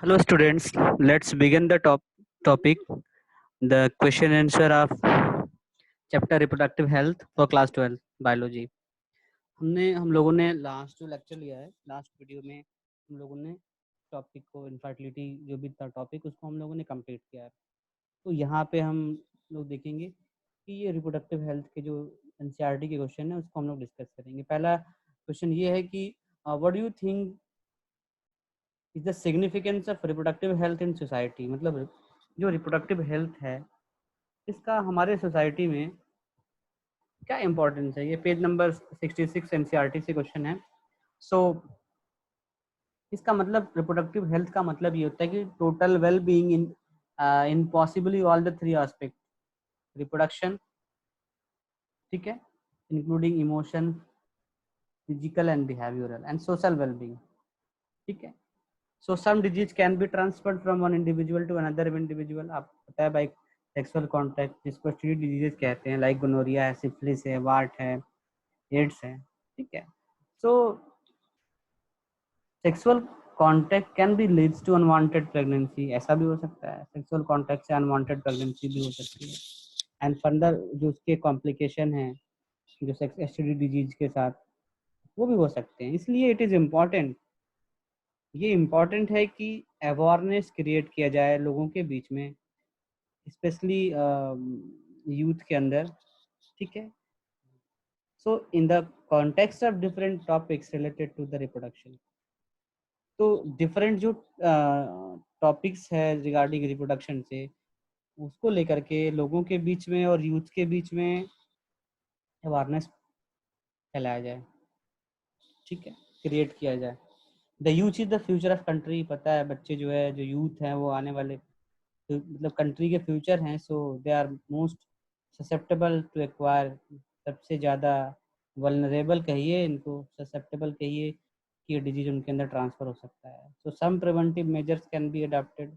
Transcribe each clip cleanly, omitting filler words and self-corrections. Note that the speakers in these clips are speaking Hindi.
Hello students, let's begin the topic, the question answer of chapter reproductive health for class 12 biology. हम लोगों ने लास्ट जो लेक्चर लिया है, लास्ट वीडियो में हम लोगों ने टॉपिक को इनफर्टिलिटी जो भी था टॉपिक उसको हम लोगों ने कंप्लीट किया है। तो यहाँ पे हम लोग देखेंगे कि ये रिप्रोडक्टिव हेल्थ के जो एनसीईआरटी के क्वेश्चन है उसको हम लोग डिस्कस करेंगे। पहला क्वेश्चन ये है कि what do you think is the significance of reproductive health in society. मतलब जो रिप्रोडक्टिव हेल्थ है इसका हमारे सोसाइटी में क्या इम्पोर्टेंस है। ये पेज नंबर 66 एनसीईआरटी से क्वेश्चन है। सो इसका मतलब रिप्रोडक्टिव हेल्थ का मतलब ये होता है कि total well being in possibly all the three aspect, reproduction, ठीक है, including emotion, physical and behavioural and social well being, ठीक है। So some disease can be transferred from one individual to another individual. आप पता है बाई सेक्सुअल कॉन्टैक्ट, जिसको एसटीडी डिजीजेस कहते हैं, लाइक गोनोरिया है, सिफिलिस है, वार्ट है, एड्स है, ठीक है। So sexual contact can be leads to unwanted pregnancy, ऐसा भी हो सकता है। सेक्सुअल कॉन्टैक्ट से अनवांटेड प्रेगनेंसी भी हो सकती है। एंड फर्दर जो उसके कॉम्प्लिकेशन हैं जो सेक्स एसटीडी डिजीज के साथ, वो भी हो सकते हैं। इसलिए इट इज़ इम्पॉर्टेंट, ये इम्पॉर्टेंट है कि अवेयरनेस क्रिएट किया जाए लोगों के बीच में, स्पेशली यूथ के अंदर, ठीक है। So in the context of different topics related to the reproduction, तो डिफरेंट जो टॉपिक्स है रिगार्डिंग रिप्रोडक्शन से, उसको लेकर के लोगों के बीच में और यूथ के बीच में अवेयरनेस फैलाया जाए, ठीक है, क्रिएट किया जाए। The youth is the future of country. पता है बच्चे जो है, जो यूथ हैं, वो आने वाले मतलब कंट्री के फ्यूचर हैं। So they are most susceptible to acquire, सबसे ज़्यादा वल्नरेबल कहिए इनको, ससेप्टेबल कहिए कि ये डिजीज उनके अंदर ट्रांसफ़र हो सकता है। So some preventive measures can be adopted.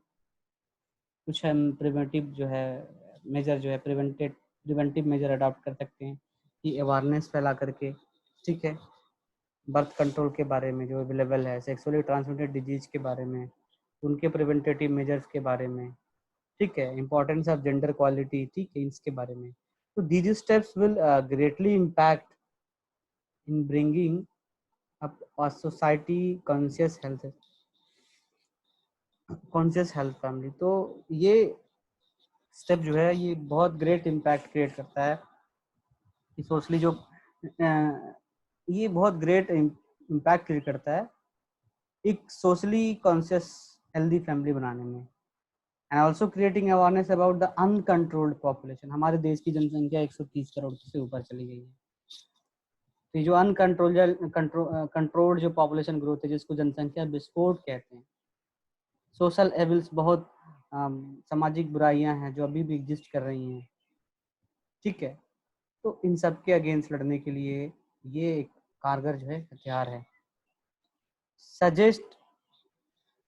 कुछ हम प्रिवेंटिव जो है मेजर जो है प्रिवेंटिव मेजर अडॉप्ट कर सकते हैं कि अवेयरनेस फैला करके, ठीक है, बर्थ कंट्रोल के बारे में जो अवेलेबल है, सेक्सुअली ट्रांसमिटेड डिजीज के बारे में, उनके प्रिवेंटेटिव मेजर्स के बारे में, ठीक है, इंपॉर्टेंस ऑफ जेंडर क्वालिटी, ठीक है, इसके बारे में। तो these steps will greatly impact in bringing up a society conscious health family. तो ये स्टेप जो है ये बहुत ग्रेट इम्पैक्ट क्रिएट करता है कि सोशली जो ये बहुत ग्रेट इम्पैक्ट क्रिएट करता है एक सोशली कॉन्शियस हेल्दी फैमिली बनाने में। And also creating awareness about the uncontrolled population. हमारे देश की जनसंख्या 130 करोड़ से ऊपर चली गई है। तो ये जो कंट्रोल्ड जो पॉपुलेशन ग्रोथ है, जिसको जनसंख्या विस्फोट कहते हैं, सोशल एविल्स, बहुत सामाजिक बुराइयां हैं जो अभी भी एग्जिस्ट कर रही हैं, ठीक है। तो इन सब के अगेंस्ट लड़ने के लिए ये एक कारगर जो है हथियार है। Suggest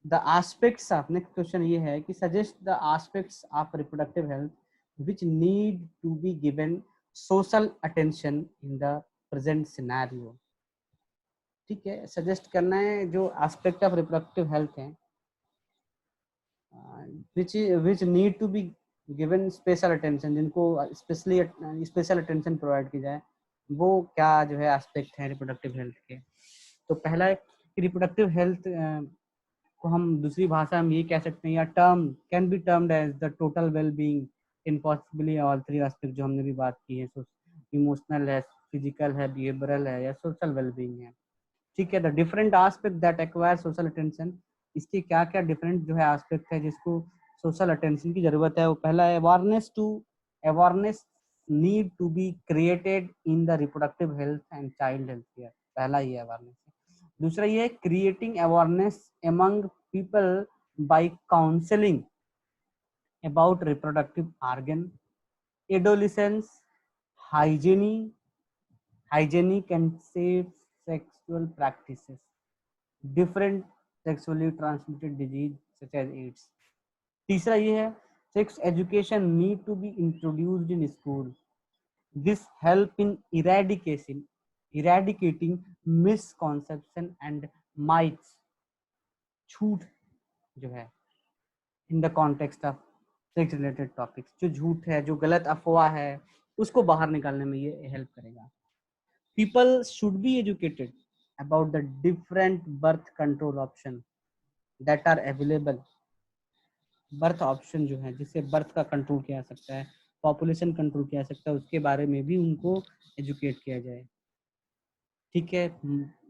the aspects of, next question ये है कि suggest the aspects of reproductive health which need to be given social attention in the present scenario, ठीक है। सजेस्ट करना है जो एस्पेक्ट ऑफ रिप्रोडक्टिव हेल्थ है which need to be given special attention, जिनको स्पेशली स्पेशल अटेंशन प्रोवाइड की जाए, वो क्या जो है एस्पेक्ट है रिप्रोडक्टिव हेल्थ के। तो पहला है कि रिप्रोडक्टिव हेल्थ को हम दूसरी भाषा में ये कह सकते हैं, या term can be termed as the total well being in possibly all three aspect, जो हमने भी बात की है। इमोशनल है, फिजिकल है, बिहेवियरल है, या सोशल वेल बीइंग है, ठीक है। The different aspect that acquire social attention, इसके क्या क्या डिफरेंट जो है एस्पेक्ट है जिसको सोशल अटेंशन की जरूरत है। वो पहला है awareness need to be created in the reproductive health and child health care, पहला ये अवेयरनेस है। दूसरा ये creating awareness among people by counselling about reproductive organ, adolescence, hygiene, hygienic and safe sexual practices, different sexually transmitted disease such as AIDS. तीसरा ये है sex education need to be introduced in school, this help in eradicating misconception and myths, झूठ जो है in the context of sex related topics, जो झूठ है, जो गलत अफवाह है, उसको बाहर निकालने में ये हेल्प करेगा। People should be educated about the different birth control option that are available. Birth option जो है जिससे बर्थ का कंट्रोल किया जा सकता है, पॉपुलेशन कंट्रोल किया जा सकता है, उसके बारे में भी उनको एजुकेट किया जाए। ठीक है,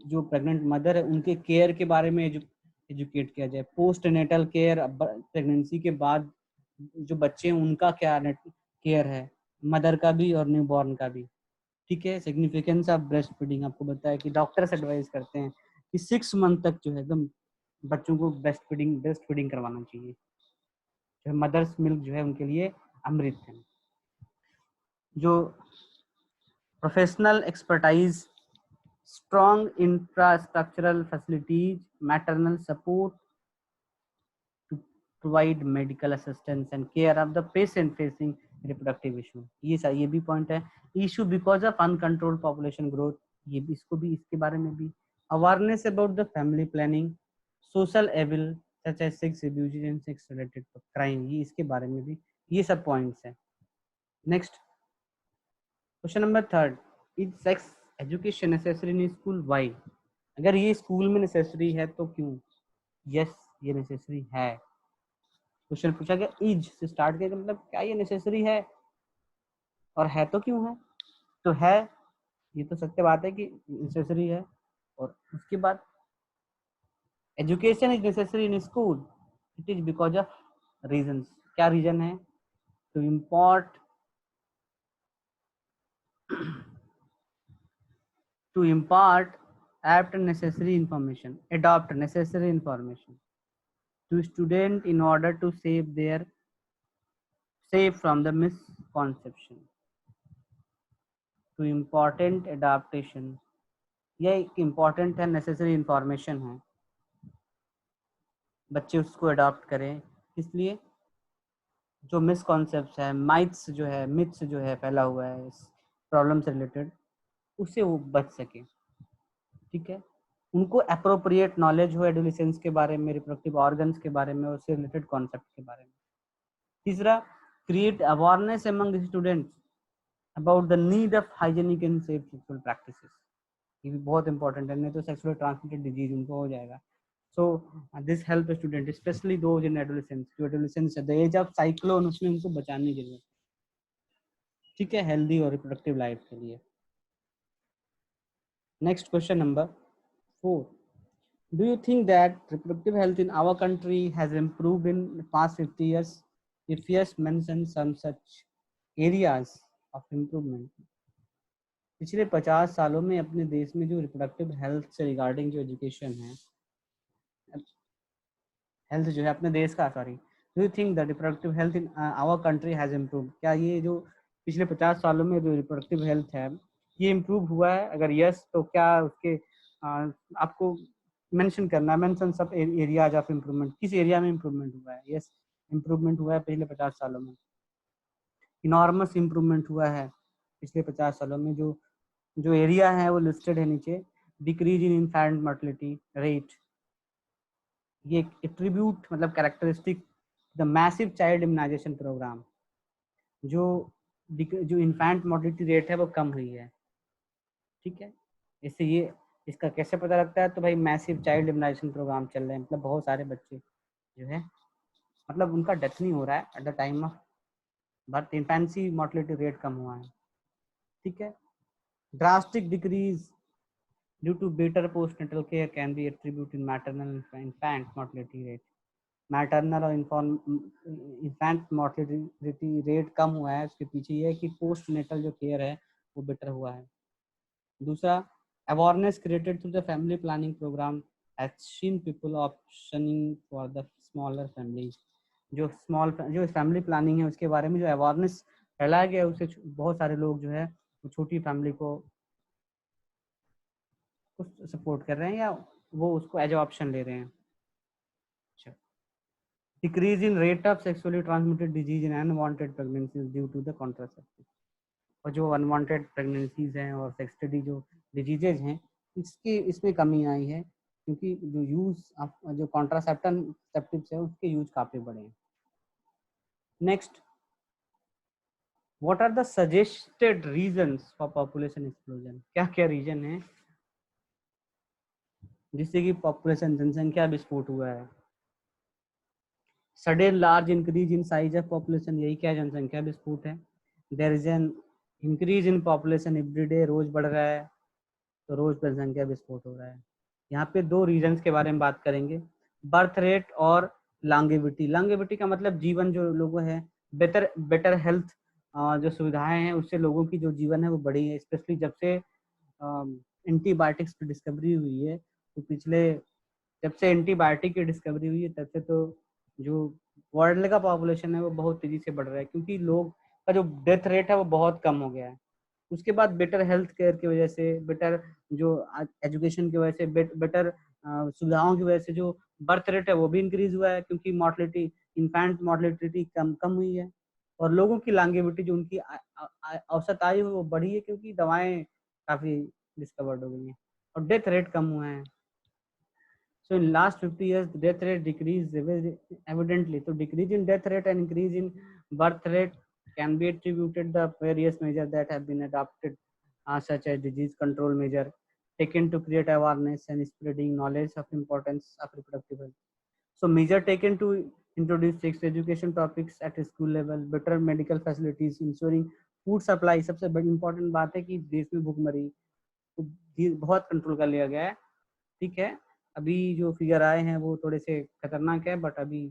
जो प्रेग्नेंट मदर है उनके केयर के बारे में एजुकेट किया जाए। पोस्ट नेटल केयर, प्रेगनेंसी के बाद जो बच्चे हैं उनका क्या केयर है, मदर का भी और न्यूबॉर्न का भी। ठीक है, सिग्निफिकेंस ऑफ ब्रेस्ट फीडिंग, आपको बताया कि डॉक्टर्स एडवाइस करते हैं कि 6 मंथ तक जो है एकदम बच्चों को ब्रेस्ट फीडिंग करवाना चाहिए। जो है मदर्स मिल्क जो है उनके लिए अमृत है। जो professional expertise, strong infrastructural facilities, maternal support to provide medical assistance and care of the patient facing reproductive issue। ये भी पॉइंट है। Issue because of uncontrolled population growth, ये भी इसको भी इसके बारे में भी। Awareness about the family planning, social evil such as sex abuse and sex related crime, ये इसके बारे में भी, ये सब पॉइंट्स है। Next question number 3, is sex education necessary in school, why? अगर ये स्कूल में नेसेसरी है तो क्यों? यस, ये नेसेसरी है। क्वेश्चन पूछा गया इज से स्टार्ट किया, मतलब क्या ये नेसेसरी है, और है तो क्यों है? तो है, ये तो सत्य बात है कि नेसेसरी है। और उसके बाद education is necessary in school, it is because of reasons. क्या रीजन है? To import to impart apt and necessary information, adopt necessary information to student in order to save from the misconception, to important adaptation, यह एक important है, necessary information है, बच्चे उसको अडॉप्ट करें। इसलिए जो मिसकॉन्सेप्ट है, माइथ्स जो है, मिथ्स जो है फैला हुआ है इस प्रॉब्लम से रिलेटेड, उससे वो बच सके। ठीक है, उनको अप्रोप्रिएट नॉलेज हो एडोलेसेंस के बारे में, रिप्रोडक्टिव ऑर्गन्स के बारे में, उससे रिलेटेड कॉन्सेप्ट के बारे में। तीसरा, create awareness among the students about the need of hygienic and safe sexual practices, ये भी बहुत इंपॉर्टेंट है, नहीं तो सेक्सुअली ट्रांसमिटेड डिजीज उनको हो जाएगा। So this help student specially those in adolescence, जो एडोलेसेंस है, द एज ऑफ साइक्लोन, उसमें उनको बचाने की जरूरत है। ठीक है, हेल्दी और रिप्रोडक्टिव लाइफ के लिए। Next question number 4, do you think that reproductive health in our country has improved in the past 50 years? If yes, mention some such areas of improvement. पिछले 50 सालों में अपने देश में जो रिप्रोडक्टिव हेल्थ से रिगार्डिंग जो एजुकेशन है, हेल्थ जो है अपने देश का, sorry, do you think the reproductive health in our country has improve? क्या ये जो पिछले 50 सालों में जो रिप्रोडक्टिव हेल्थ है ये इम्प्रूव हुआ है? अगर यस तो क्या उसके आपको मेंशन करना, मेंशन सब एरियाज ऑफ इम्प्रूवमेंट, किस एरिया में इम्प्रूवमेंट हुआ है? यस, इम्प्रूवमेंट हुआ है पिछले 50 सालों में, इनॉर्मस इम्प्रूवमेंट हुआ है पिछले 50 सालों में। जो जो एरिया है वो लिस्टेड है नीचे। Decrease in infant mortality rate, ये एट्रीब्यूट मतलब characteristic the massive child immunisation programme, जो जो इन्फेंट मॉर्टेलिटी रेट है वो कम हुई है। ठीक है, इससे ये इसका कैसे पता लगता है? तो भाई मैसिव चाइल्ड इम्यूनाइजेशन प्रोग्राम चल रहे हैं, मतलब बहुत सारे बच्चे जो है मतलब उनका डेथ नहीं हो रहा है at the time of birth, infancy mortality rate कम हुआ है। ठीक है, drastic decrease due to better postnatal care can be attribute in maternal infant mortality rate. Maternal और इन्फेंट मॉर्टेलिटी रेट कम हुआ है, उसके पीछे ये है कि पोस्ट नेटल जो केयर है वो बेटर हुआ है। दूसरा, awareness created through the family planning programme has seen people optioning for the smaller families. जो फैमिली प्लानिंग है उसके बारे में जो अवेयरनेस फैलाया गया, उससे बहुत सारे लोग जो है वो छोटी फैमिली को सपोर्ट कर रहे हैं या वो उसको एज ऑप्शन ले रहे हैं। Decrease in rate of sexually transmitted disease in unwanted pregnancies due to the contraceptive. और जो अनवांटेड प्रेगनेंसीज हैं और सेक्सटी जो डिजीजेज हैं इसमें कमी आई है क्योंकि जो यूज जो कॉन्ट्रासेप्टिव्स है उसके यूज काफी बड़े हैं। Next, what are the suggested reasons for population explosion? क्या क्या रीजन है जिससे कि पॉपुलेशन जनसंख्या विस्फोट हुआ है? Sudden large increase in size of population, यही क्या जनसंख्या विस्फोट है। There is an increase in population every day, रोज बढ़ रहा है तो रोज जनसंख्या विस्फोट हो रहा है। यहाँ पे दो रीजंस के बारे में बात करेंगे, बर्थ रेट और लॉन्गेविटी। लॉन्गेविटी का मतलब जीवन जो लोगों है, बेटर बेटर हेल्थ जो सुविधाएं हैं उससे लोगों की जो जीवन है वो बढ़ी है। स्पेशली जब से एंटीबायोटिक्स की डिस्कवरी हुई है, तो पिछले जब से एंटीबायोटिक की डिस्कवरी हुई है तब से तो जो वर्ल्ड का पॉपुलेशन है वो बहुत तेजी से बढ़ रहा है, क्योंकि लोग का जो डेथ रेट है वो बहुत कम हो गया है। उसके बाद बेटर हेल्थ केयर की वजह से, बेटर जो एजुकेशन की वजह से, बेटर सुविधाओं की वजह से जो बर्थ रेट है वो भी इंक्रीज हुआ है, क्योंकि मॉर्टलिटी, इन्फेंट मॉर्टलिटी कम कम हुई है। और लोगों की लॉन्गेविटी जो उनकी औसत आयु है वो बढ़ी है, क्योंकि दवाएं काफी डिस्कवर्ड हो गई हैं और डेथ रेट कम हुआ है। So in last 50 years, the death rate decreased evidently. So decrease in death rate and increase in birth rate can be attributed the various measures that have been adopted, such as disease control measure taken to create awareness and spreading knowledge of importance of reproductive health. So measure taken to introduce sex education topics at a school level, better medical facilities, ensuring food supply. सबसे बड़ी important बात है कि देश में भूखमरी बहुत कंट्रोल कर लिया गया है। ठीक है, अभी जो फिगर आए हैं वो थोड़े से खतरनाक है, बट अभी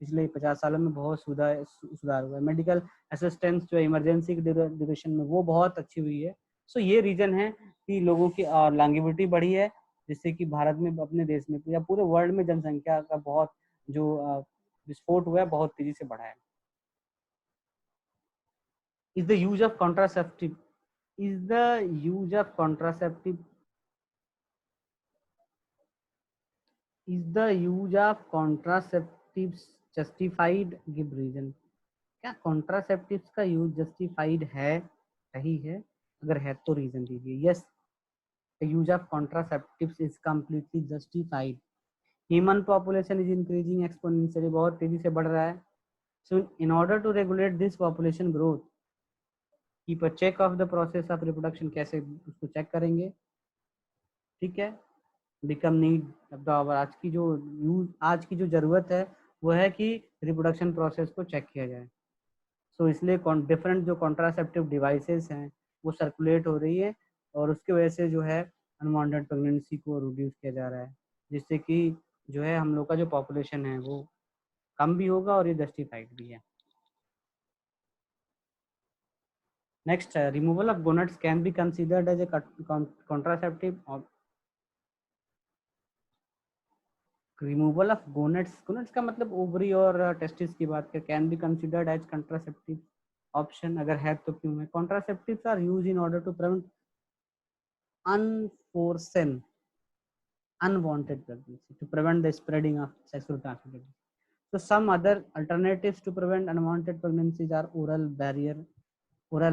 पिछले 50 सालों में बहुत सुधार हुआ है। मेडिकल असिस्टेंस जो इमरजेंसी की ड्यूरेशन में वो बहुत अच्छी हुई है। सो ये रीजन है कि लोगों की लॉन्गेविटी बढ़ी है, जिससे कि भारत में, अपने देश में या पूरे वर्ल्ड में जनसंख्या का बहुत जो विस्फोट हुआ है बहुत तेजी से बढ़ा है। Is the use of contraceptive is the use of contraceptive Is the use of contraceptives justified? Give reason. क्या कॉन्ट्रासेप्टिव्स का यूज जस्टिफाइड है, सही है? अगर है तो रीजन दीजिए। Yes, the use of contraceptives is completely justified. Human population is increasing exponentially, बहुत तेजी से बढ़ रहा है। So in order to regulate this population growth, keep a check of the process of reproduction, कैसे उसको चेक करेंगे? ठीक है, become need of the hour. आज की जो जरूरत है वो है कि रिप्रोडक्शन प्रोसेस को चेक किया जाए। सो इसलिए डिफरेंट जो कॉन्ट्रासेप्टिव डिवाइसेस हैं वो सर्कुलेट हो रही है, और उसकी वजह से जो है अनवांटेड प्रेगनेंसी को रिड्यूस किया जा रहा है, जिससे कि जो है हम लोग का जो पॉपुलेशन है वो कम भी होगा और ये जस्टिफाइड भी है। Next, removal of gonads can be considered as a contraceptive. Removal of gonads, gonads का मतलब ओवरी और टेस्टिस की बात कर, can be considered as contraceptive option, अगर है तो क्यों है? Contraceptives are use in order to prevent unforeseen unwanted pregnancy, to prevent the spreading of sexual transmitted disease. So some other alternatives to prevent unwanted pregnancies are oral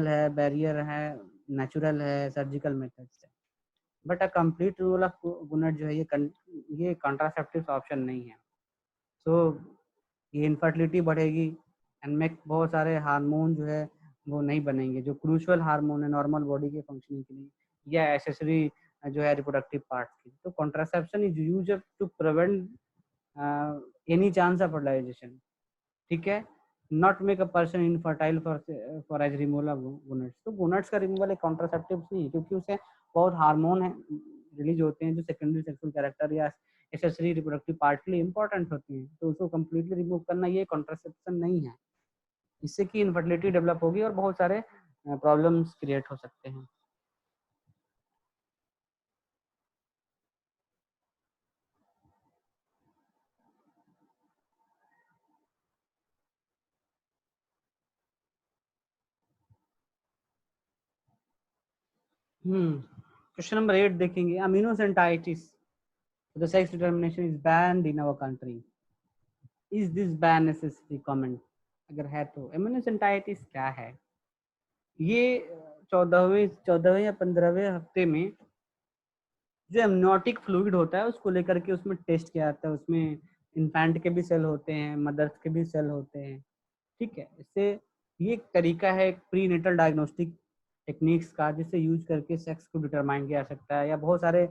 है, barrier है, natural है, surgical methods है। But a complete removal of gonad जो है ये कॉन्ट्रासेप्टिव ऑप्शन नहीं है। सो ये इनफर्टिलिटी बढ़ेगी, एंड में बहुत सारे हार्मोन जो है वो नहीं बनेंगे, जो क्रूशियल हार्मोन है नॉर्मल बॉडी के फंक्शनिंग के लिए, या एसेसरी जो है रिप्रोडक्टिव पार्ट की। तो contraception is use to prevent any chance of fertilisation. ठीक है, not make a person infertile for as removal of gonads. तो गोनेट्स का रिमूवल एक कॉन्ट्रासेप्टिव नहीं है, क्योंकि उसे बहुत हार्मोन है रिलीज होते हैं जो सेकेंडरी सेक्सुअल कैरेक्टर या एसेसरी रिप्रोडक्टिव पार्ट के लिए इंपॉर्टेंट होती हैं, तो उसको कम्प्लीटली रिमूव करना ये कॉन्ट्रासेप्शन नहीं है। इससे कि इनफर्टिलिटी डेवलप होगी और बहुत सारे प्रॉब्लम्स क्रिएट हो सकते हैं। क्वेश्चन नंबर 8 देखेंगे, amniocentesis the sex determination is banned in our country, is this ban necessary? Comment अगर है तो। अमीनोसेंटाइटिस क्या है? ये 14वें या 15वें हफ्ते में जो एमनियोटिक फ्लूइड होता है उसको लेकर के उसमें टेस्ट किया जाता है। उसमें इन्फेंट के भी सेल होते हैं, मदर्स के भी सेल होते हैं, ठीक है। इससे ये एक तरीका है प्री नेटल डायग्नोस्टिक टेक्निक्स का, जिसे यूज करके सेक्स को डिटरमाइन किया जा सकता है। या बहुत सारे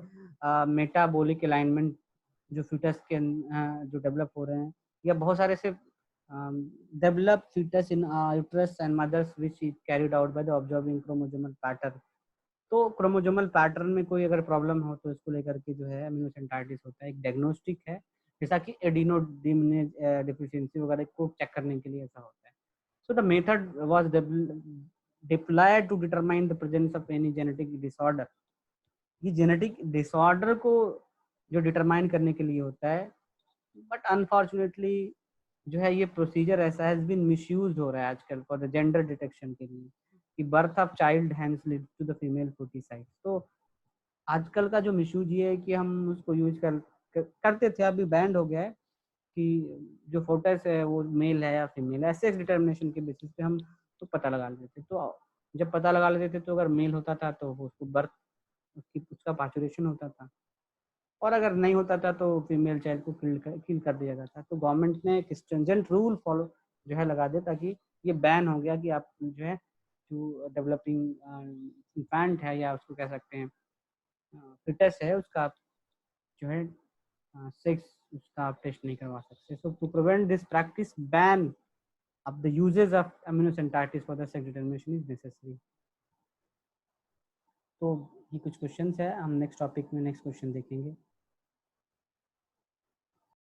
मेटाबॉलिक अलाइनमेंट जो फीटस के जो डेवलप हो रहे हैं, या बहुत सारे से develop foetus in uterus and mothers which is carried out by the observing chromosomal pattern. तो क्रोमोसोमल पैटर्न में कोई अगर प्रॉब्लम हो तो इसको लेकर के जो है एमिनोसेंटाइटिस होता है, एक डायग्नोस्टिक है, जैसा कि एडिनोडिमिनेज डिफिशियंसी वगैरह को चेक करने के लिए ऐसा होता है। So the method was deployed to determine the presence of any genetic disorder. ये जेनेटिक डिसऑर्डर को जो डिटरमाइन करने के लिए होता है, बट अनफॉर्चुनेटली जो है ये प्रोसीजर ऐसा हैज बीन मिसयूज्ड हो रहा है आजकल फॉर द जेंडर डिटेक्शन के लिए, कि birth of child hence lead to the female foeticide. तो आजकल का जो मिसयूज ये है कि हम उसको यूज करते थे, अभी बैंड हो गया है, कि जो फोटस है वो मेल है या फीमेल है, सेक्स डिटर्मिनेशन के बेसिस पे हम तो पता लगा लेते थे। तो जब पता लगा लेते थे तो अगर मेल होता था तो उसको बर्थ उसका पार्चुरेशन होता था, और अगर नहीं होता था तो फीमेल चाइल्ड को किल कर दिया जाता। तो गवर्नमेंट ने एक स्ट्रिंजेंट रूल फॉलो जो है लगा दिया, ताकि ये बैन हो गया कि आप जो है जो डेवलपिंग इन्फेंट है या उसको कह सकते हैं फिटस है, उसका आप जो है सेक्स उसका आप टेस्ट नहीं करवा सकते। So to prevent this practice, ban of the uses of amniocentesis for the sex determination is necessary। तो ये कुछ क्वेश्चंस है, हम नेक्स्ट टॉपिक में नेक्स्ट क्वेश्चन देखेंगे।